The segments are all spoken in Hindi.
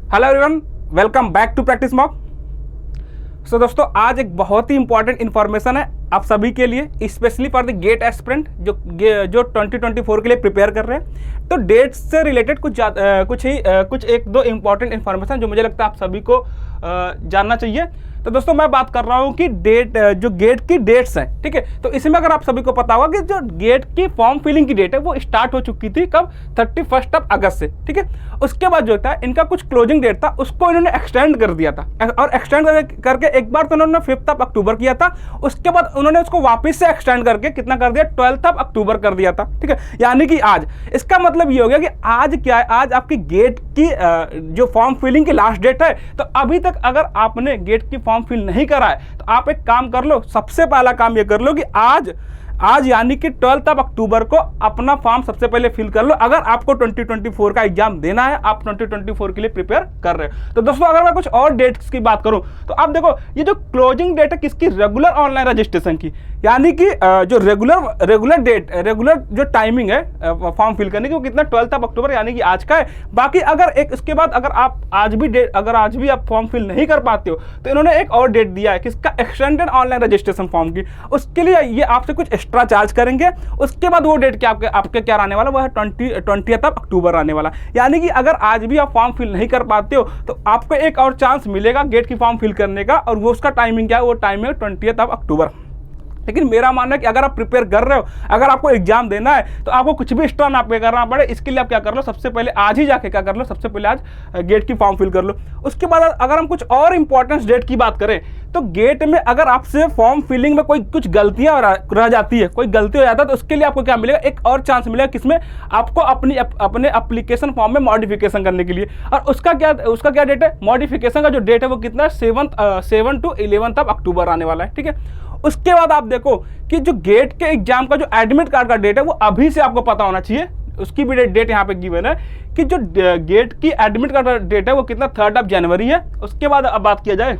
Hello everyone, welcome back to practice mock. So दोस्तों, आज एक बहुत ही इंपॉर्टेंट इन्फॉर्मेशन है आप सभी के लिए, specially for the GATE aspirant जो 2024 के लिए प्रिपेयर कर रहे हैं। तो डेट से रिलेटेड कुछ एक दो इम्पॉर्टेंट इन्फॉर्मेशन जो मुझे लगता है आप सभी को जानना चाहिए। तो दोस्तों, मैं बात कर रहा हूँ कि जो गेट की डेट्स हैं, ठीक है। तो इसमें अगर आप सभी को पता होगा कि जो गेट की फॉर्म फिलिंग की डेट है वो स्टार्ट हो चुकी थी कब, 31 अगस्त से, ठीक है। उसके बाद जो था इनका कुछ क्लोजिंग डेट था, उसको इन्होंने एक्सटेंड कर दिया था, और एक्सटेंड करके एक बार तो उन्होंने 5 अक्टूबर किया था, उसके बाद उन्होंने उसको वापस से एक्सटेंड करके कितना कर दिया, 12 अक्टूबर कर दिया था, ठीक है। यानी कि आज, इसका मतलब ये हो गया कि आज क्या है, आज आपकी गेट की जो फॉर्म फिलिंग की लास्ट डेट है। तो अभी तक अगर आपने गेट की फॉर्म फिल नहीं करा है तो आप एक काम कर लो, सबसे पहला काम ये कर लो कि आज यानी कि 12 अक्टूबर को अपना फॉर्म सबसे पहले फिल कर लो। अगर आपको 2024 का एग्जाम देना है, आप 2024 के लिए प्रिपेयर कर रहे हो। तो दोस्तों, अगर मैं कुछ और डेट्स की बात करूं तो आप देखो, ये जो क्लोजिंग डेट है किसकी, रेगुलर ऑनलाइन रजिस्ट्रेशन की, यानी कि जो रेगुलर जो टाइमिंग है फॉर्म फिल करने की वो कितना, 12 अक्टूबर यानी कि आज का है। बाकी अगर एक इसके बाद अगर आप आज भी आप फॉर्म फिल नहीं कर पाते हो तो इन्होंने एक और डेट दिया है किसका, एक्सटेंडेड ऑनलाइन रजिस्ट्रेशन फॉर्म की। उसके लिए ये आपसे कुछ एक्स्ट्रा चार्ज करेंगे। उसके बाद वो डेट क्या आपके क्या आने वाला, वो है 20 अक्टूबर आने वाला। यानी कि अगर आज भी आप फॉर्म फिल नहीं कर पाते हो तो आपको एक और चांस मिलेगा गेट की फॉर्म फिल करने का, और वो उसका टाइमिंग क्या है, वो टाइम है 20 अक्टूबर। लेकिन मेरा मानना है कि अगर आप प्रिपेयर कर रहे हो, अगर आपको एग्जाम देना है तो आपको कुछ भी एक्स्ट्रा ना पे करना पड़े। इसके लिए आप क्या कर लो, सबसे पहले आज ही जाके क्या कर लो, सबसे पहले आज गेट की फॉर्म फिल कर लो। उसके बाद अगर हम कुछ और इंपॉर्टेंट डेट की बात करें तो गेट में अगर आपसे फॉर्म फिलिंग में कुछ गलतियां रह जाती है, कोई गलती हो जाता है, तो उसके लिए आपको क्या मिलेगा, एक और चांस मिलेगा किसमें, आपको अपने एप्लीकेशन फॉर्म में मॉडिफिकेशन करने के लिए। और उसका क्या डेट है, मॉडिफिकेशन का जो डेट है वो कितना है, 7 to 11 अक्टूबर आने वाला है, ठीक है। उसके बाद आप देखो कि जो गेट के एग्जाम का जो एडमिट कार्ड का डेट है वो अभी से आपको पता होना चाहिए। उसकी भी डेट यहाँ पे गिवन है कि जो गेट की एडमिट कार्ड का डेट है वो कितना, 3 जनवरी है। उसके बाद अब बात किया जाए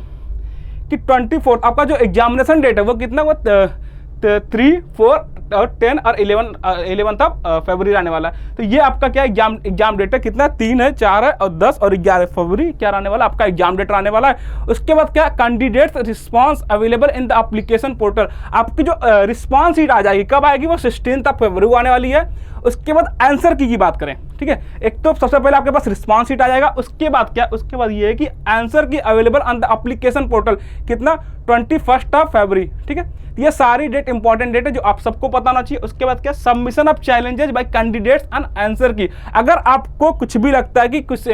कि 24 आपका जो एग्जामिनेशन डेट है वो कितना, वो 3, 4 और 10 और 11 फरवरी आने वाला है। तो ये आपका क्या एग्जाम डेट है, कितना, 3 है, 4 है और 10 और 11 फरवरी क्या रहने वाला, आपका एग्जाम डेट रहने वाला है। उसके बाद क्या, candidates response available in the application portal, आपकी जो रिस्पांस शीट आ जाएगी, कब आएगी, वो 16 फरवरी आने वाली है। उसके बाद आंसर की बात करें, ठीक है, एक तो सबसे पहले आपके पास रिस्पांस शीट आ जाएगा। उसके बाद क्या, उसके बाद ये है कि आंसर की available on the application portal, कितना, 21 फरवरी, ठीक है। ये सारी डेट इंपॉर्टेंट डेट है जो आप सबको पता होना चाहिए। उसके बाद क्या, submission of challenges bye candidates on answer की, अगर आपको कुछ भी लगता है कि कुछ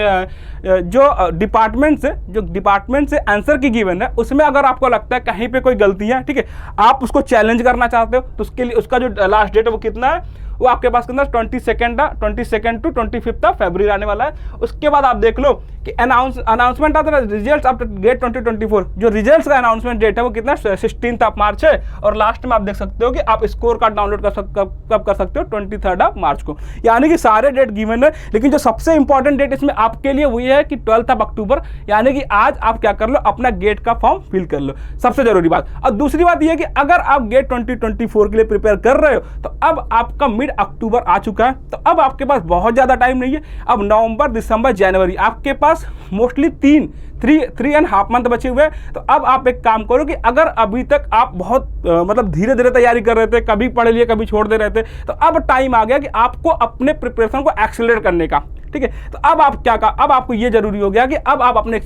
जो डिपार्टमेंट से आंसर की गिवन है उसमें अगर आपको लगता है कहीं पे कोई गलती है, ठीक है, आप उसको चैलेंज करना चाहते हो, तो उसके लिए उसका जो लास्ट डेट है वो कितना है, वो आपके पास कितना, 22 to 25 फरवरी आने वाला है। उसके बाद आप देख लो कि announcement of the results after GATE 2024, जो रिजल्ट्स का अनाउंसमेंट डेट है वो कितना, 16 मार्च है। और लास्ट में आप देख सकते हो कि आप स्कोर कार्ड डाउनलोड कब कर सकते हो, 23 मार्च को। यानी कि सारे डेट गिवन है, लेकिन जो सबसे इंपॉर्टेंट डेट इसमें आपके लिए वही है कि 12 अक्टूबर, यानी कि आज आप क्या कर लो, अपना गेट का फॉर्म फिल कर लो, सबसे जरूरी बात। और दूसरी बात यह है कि अगर आप गेट 2024 के लिए प्रिपेयर कर रहे हो तो अब आपका मिड अक्टूबर आ चुका है, तो अब आपके पास बहुत ज्यादा टाइम नहीं है। अब नवंबर, दिसंबर, जनवरी आपके पास मोस्टली 3.5 मंथ बचे हुए हैं। तो अब आप एक काम करो कि अगर अभी तक आप बहुत मतलब धीरे धीरे तैयारी कर रहे थे, कभी पढ़ लिए कभी छोड़ दे रहे थे, तो अब टाइम आ गया कि आपको अपने प्रिपरेशन को एक्सेलरेट करने का, ठीक है। तो अब अब आपको ये जरूरी हो गया कि अब आप अपने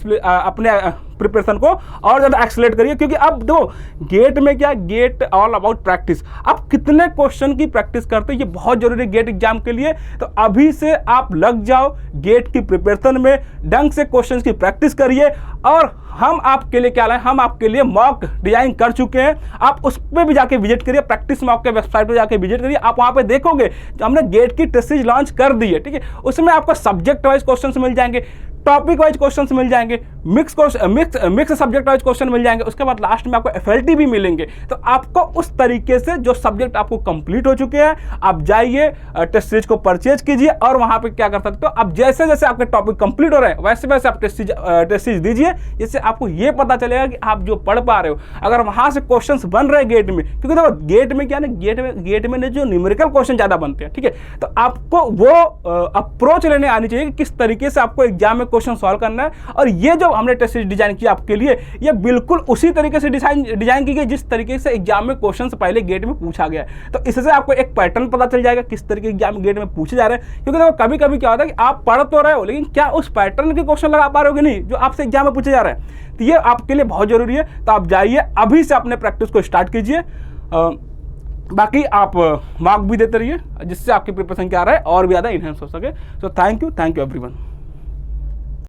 प्रिपरेशन को और ज़्यादा एक्सेलरेट करिए, क्योंकि अब दो गेट में क्या, गेट ऑल अबाउट प्रैक्टिस, आप कितने क्वेश्चन की प्रैक्टिस करते हैं ये बहुत जरूरी है गेट एग्जाम के लिए। तो अभी से आप लग जाओ गेट की प्रिपरेशन में, ढंग से क्वेश्चन की प्रैक्टिस करिए। और हम आपके लिए क्या लाए, हम आपके लिए मॉक डिजाइन कर चुके हैं, आप उस पर भी जाके विजिट करिए, प्रैक्टिस मॉक के वेबसाइट पर जाके विजिट करिए। आप वहाँ पे देखोगे हमने गेट की टेस्ट सीरीज लॉन्च कर दी है, ठीक है। उसमें आपको सब्जेक्ट वाइज क्वेश्चन मिल जाएंगे, टॉपिक वाइज क्वेश्चंस मिल जाएंगे, मिक्स सब्जेक्ट वाइज क्वेश्चन मिल जाएंगे। उसके बाद लास्ट में आपको FLT भी मिलेंगे। तो आपको उस तरीके से जो सब्जेक्ट आपको कंप्लीट हो चुके हैं, आप जाइए टेस्ट सीरीज को परचेज कीजिए और वहां पे क्या कर सकते हो, आप जैसे जैसे आपके टॉपिक कंप्लीट हो रहे हैं वैसे वैसे आप टेस्ट सीरीज दीजिए, जिससे आपको ये पता चलेगा कि आप जो पढ़ पा रहे हो। अगर वहां से क्वेश्चंस बन रहे हैं गेट में, क्योंकि देखो गेट में क्या ना, गेट में जो न्यूमेरिकल क्वेश्चन ज्यादा बनते हैं, ठीक है, तो आपको वो अप्रोच लेने आनी चाहिए कि किस तरीके से आपको एग्जाम में क्वेश्चन सॉल्व करना है। और ये जो हमने टेस्ट सीरीज डिजाइन किया आपके लिए, ये बिल्कुल उसी तरीके से डिजाइन की गई जिस तरीके से एग्जाम में क्वेश्चन पहले गेट में पूछा गया है। तो इससे आपको एक पैटर्न पता चल जाएगा किस तरीके एग्जाम गेट में पूछे जा रहे हैं। क्योंकि देखो कभी कभी क्या होता है कि आप पढ़ तो रहे हो, लेकिन क्या उस पैटर्न के क्वेश्चन लगा पा रहे हो कि नहीं जो आपसे एग्जाम में पूछे जा रहे हैं। तो ये आपके लिए बहुत जरूरी है। तो आप जाइए अभी से अपने प्रैक्टिस को स्टार्ट कीजिए। बाकी आप मार्क भी देते रहिए, जिससे आपकी प्रिपरेशन क्या रहा है और भी ज़्यादा इनहेंस हो सके। So thank you everyone.